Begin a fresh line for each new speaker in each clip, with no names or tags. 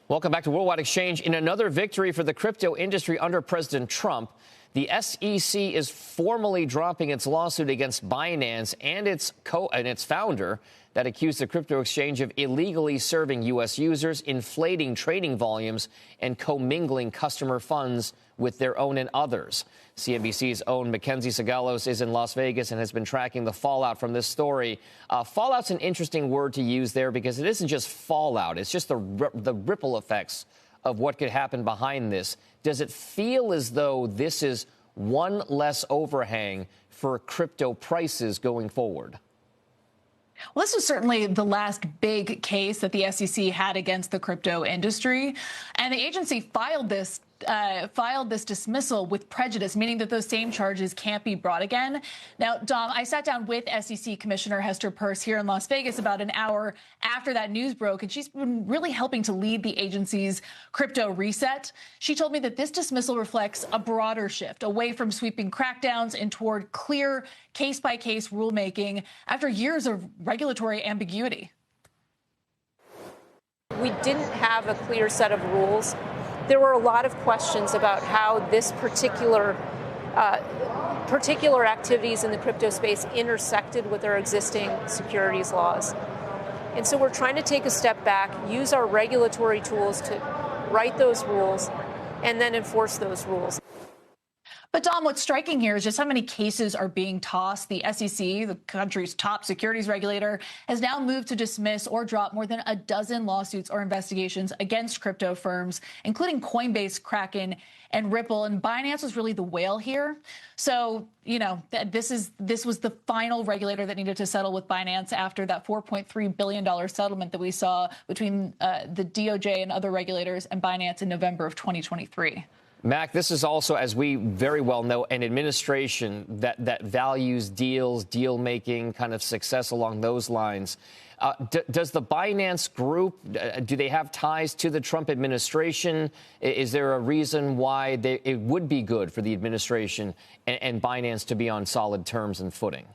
Welcome back to Worldwide Exchange. In another victory for the crypto industry under President Trump, the SEC is formally dropping its lawsuit against Binance and its founder that accused the crypto exchange of illegally serving U.S. users, inflating trading volumes, and commingling customer funds with their own and others. CNBC's own MacKenzie Sigalos is in Las Vegas and has been tracking the fallout from this story. Fallout's an interesting word to use there because it isn't just fallout. It's just the ripple effects of what could happen behind this. Does it feel as though this is one less overhang for crypto prices going forward?
Well, this was certainly the last big case that the SEC had against the crypto industry. And the agency filed this dismissal with prejudice, meaning that those same charges can't be brought again. Now, Dom, I sat down with SEC Commissioner Hester Peirce here in Las Vegas about an hour after that news broke, and she's been really helping to lead the agency's crypto reset. She told me that this dismissal reflects a broader shift away from sweeping crackdowns and toward clear case-by-case rulemaking after years of regulatory ambiguity.
We didn't have a clear set of rules. There were a lot of questions about how this particular activities in the crypto space intersected with our existing securities laws. And so we're trying to take a step back, use our regulatory tools to write those rules, and then enforce those rules.
But, Dom, what's striking here is just how many cases are being tossed. The SEC, the country's top securities regulator, has now moved to dismiss or drop more than a dozen lawsuits or investigations against crypto firms, including Coinbase, Kraken, and Ripple. And Binance was really the whale here. So, you know, this was the final regulator that needed to settle with Binance after that $4.3 billion settlement that we saw between the DOJ and other regulators and Binance in November of 2023.
Mac, this is also, as we very well know, an administration that values deal making, kind of success along those lines. Does the Binance group, do they have ties to the Trump administration? Is there a reason why it would be good for the administration and Binance to be on solid terms and footing?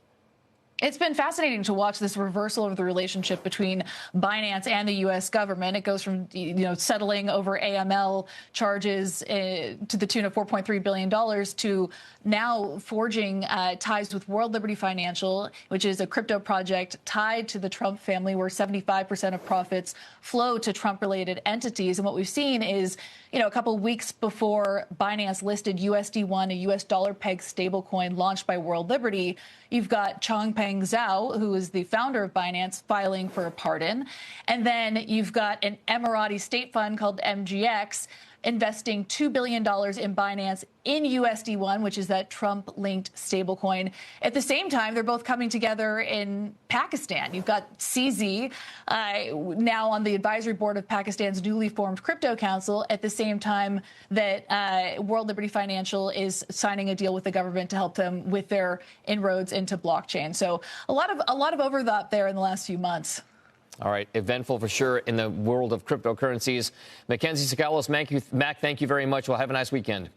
It's been fascinating to watch this reversal of the relationship between Binance and the U.S. government. It goes from, settling over AML charges to the tune of $4.3 billion to now forging ties with World Liberty Financial, which is a crypto project tied to the Trump family, where 75% of profits flow to Trump-related entities. And what we've seen is, a couple of weeks before Binance listed USD1, a U.S. dollar-pegged stablecoin launched by World Liberty, you've got Changpeng Zhao, who is the founder of Binance, filing for a pardon. And then you've got an Emirati state fund called MGX investing $2 billion in Binance in USD1, which is that Trump-linked stablecoin. At the same time, they're both coming together in Pakistan. You've got CZ now on the advisory board of Pakistan's newly formed crypto council, at the same time that World Liberty Financial is signing a deal with the government to help them with their inroads into blockchain. So a lot of overthought there in the last few months.
All right. Eventful for sure in the world of cryptocurrencies. MacKenzie Sigalos, Mac, thank you very much. Well, have a nice weekend.